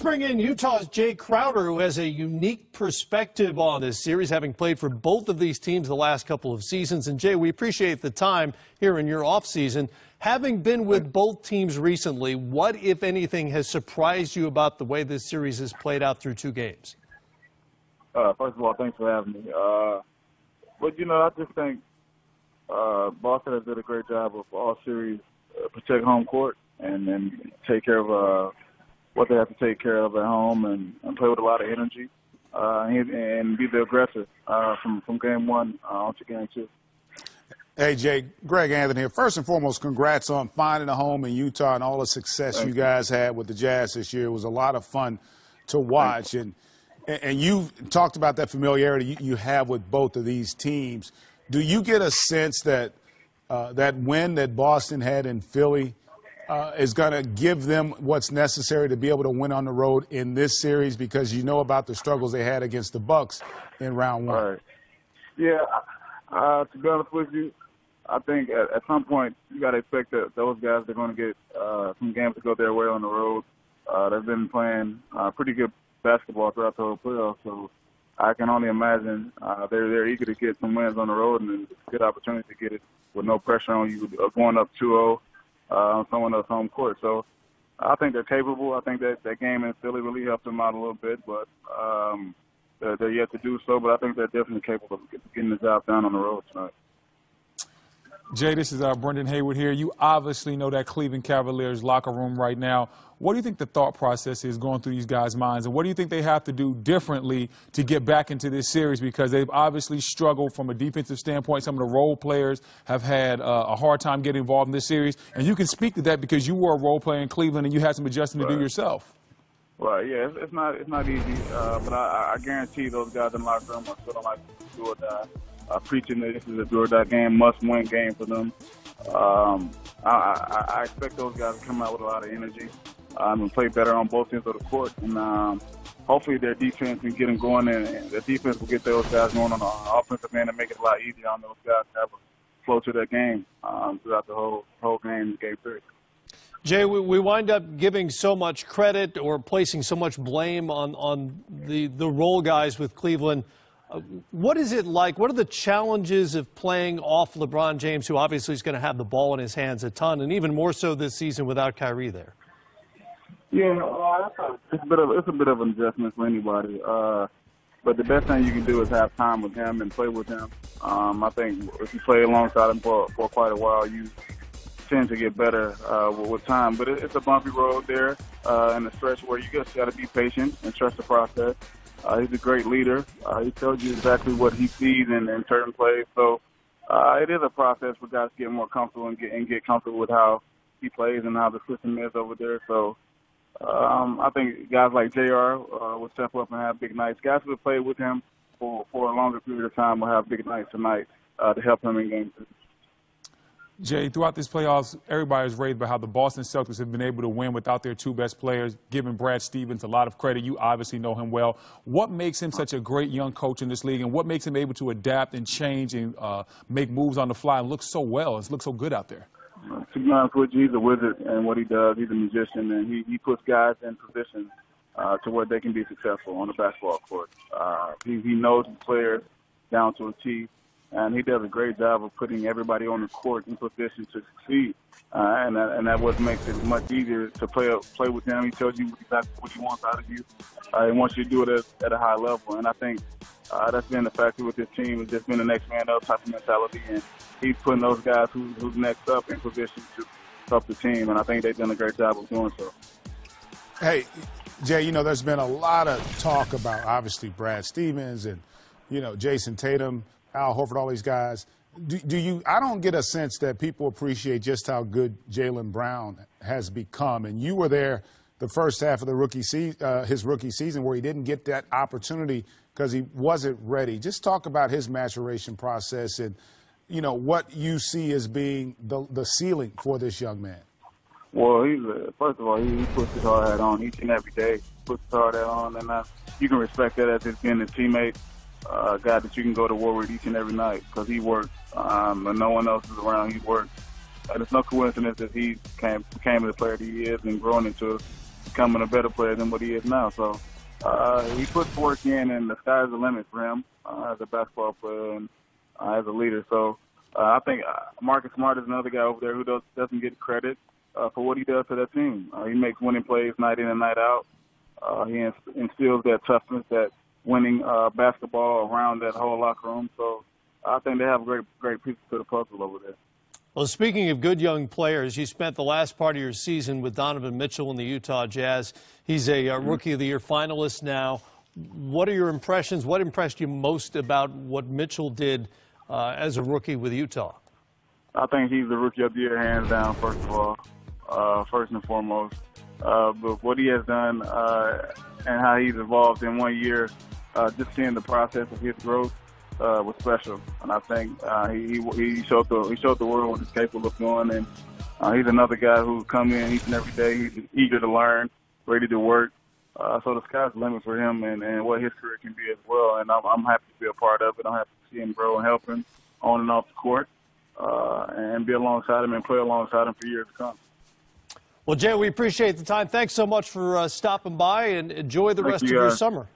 Bring in Utah's Jay Crowder, who has a unique perspective on this series, having played for both of these teams the last couple of seasons. And Jay, we appreciate the time here in your offseason. Having been with both teams recently, what, if anything, has surprised you about the way this series has played out through 2 games? First of all, thanks for having me. But, I just think Boston has did a great job of all series protect home court and take care of what they have to take care of at home and play with a lot of energy and be the aggressor from game 1 on to game 2. Hey, Jay, Greg Anthony here. First and foremost, congrats on finding a home in Utah and all the success you guys had with the Jazz this year. It was a lot of fun to watch. And you talked about that familiarity you have with both of these teams. Do you get a sense that that win that Boston had in Philly is going to give them what's necessary to be able to win on the road in this series, because you know about the struggles they had against the Bucks in round 1? Right. Yeah, to be honest with you, I think at some point you got to expect that those guys are going to get some games to go their way on the road. They've been playing pretty good basketball throughout the whole playoffs, so I can only imagine they're eager to get some wins on the road, and it's a good opportunity to get it with no pressure on you going up 2-0 on someone else's home court. So I think they're capable. I think that game in Philly really helped them out a little bit, but they're yet to do so. But I think they're definitely capable of getting the job done on the road tonight. Jay, this is Brendan Haywood here. You obviously know that Cleveland Cavaliers locker room right now. What do you think the thought process is going through these guys' minds, and what do you think they have to do differently to get back into this series? Because they've obviously struggled from a defensive standpoint. Some of the role players have had a hard time getting involved in this series, and you can speak to that because you were a role player in Cleveland and you had some adjusting to do yourself. Right, yeah, it's not easy, but I guarantee those guys in the locker room are feeling like do or die. Preaching that this is a do-or-die game, must-win game for them. I expect those guys to come out with a lot of energy and play better on both ends of the court. And hopefully their defense can get them going, and the defense will get those guys going on the offensive end and make it a lot easier on those guys to have a flow to their game throughout the whole game, game 3. Jay, we wind up giving so much credit or placing so much blame on the role guys with Cleveland. What is it like? What are the challenges of playing off LeBron James, who obviously is going to have the ball in his hands a ton, and even more so this season without Kyrie there? Yeah, it's a bit of an adjustment for anybody. But the best thing you can do is have time with him and play with him. I think if you play alongside him for quite a while, you tend to get better with time. But it's a bumpy road there in the stretch where you just got to be patient and trust the process. He's a great leader. He tells you exactly what he sees in certain plays. So it is a process for guys to get more comfortable and get comfortable with how he plays and how the system is over there. So I think guys like JR will step up and have big nights. Guys who have played with him for a longer period of time will have big nights tonight to help him in game 2. Jay, throughout this playoffs, everybody is raved about how the Boston Celtics have been able to win without their 2 best players, giving Brad Stevens a lot of credit. You obviously know him well. What makes him such a great young coach in this league, and what makes him able to adapt and change and make moves on the fly and look so well and look so good out there? To be honest with you, he's a wizard in what he does. He's a magician, and he puts guys in position to where they can be successful on the basketball court. He knows the players down to a T. And he does a great job of putting everybody on the court in position to succeed. And that what makes it much easier to play with him. He tells you exactly what he wants out of you. He wants you to do it at a high level. And I think that's been the factor with this team. It's just been the next man up type of mentality. And he's putting those guys who's next up in position to help the team. And I think they've done a great job of doing so. Hey, Jay, there's been a lot of talk about, obviously, Brad Stevens and, Jason Tatum, Al Horford, all these guys. Do you? I don't get a sense that people appreciate just how good Jaylen Brown has become. And you were there the first half of the his rookie season where he didn't get that opportunity because he wasn't ready. Just talk about his maturation process and, what you see as being the ceiling for this young man. Well, first of all, he puts his hard hat on each and every day. Puts his hard hat on, and you can respect that as just being a teammate. A guy that you can go to war with each and every night because he works and no one else is around. He works. And it's no coincidence that he became the player that he is and grown into becoming a better player than what he is now. So he puts work in, and the sky's the limit for him as a basketball player and as a leader. So I think Marcus Smart is another guy over there who doesn't get credit for what he does to that team. He makes winning plays night in and night out. He instills that toughness, that winning basketball around that whole locker room. So I think they have great pieces to the puzzle over there. Well, speaking of good young players, you spent the last part of your season with Donovan Mitchell in the Utah Jazz. He's a Rookie of the Year finalist now. What are your impressions? What impressed you most about what Mitchell did as a rookie with Utah? I think he's the Rookie of the Year, hands down, first of all, first and foremost. But what he has done and how he's evolved in 1 year, just seeing the process of his growth was special. And I think he showed the world what he's capable of doing. And he's another guy who come in each and every day. He's eager to learn, ready to work. So the sky's the limit for him and what his career can be as well. And I'm happy to be a part of it. I'm happy to see him grow and help him on and off the court and be alongside him and play alongside him for years to come. Well, Jay, we appreciate the time. Thanks so much for stopping by, and enjoy the rest of your summer.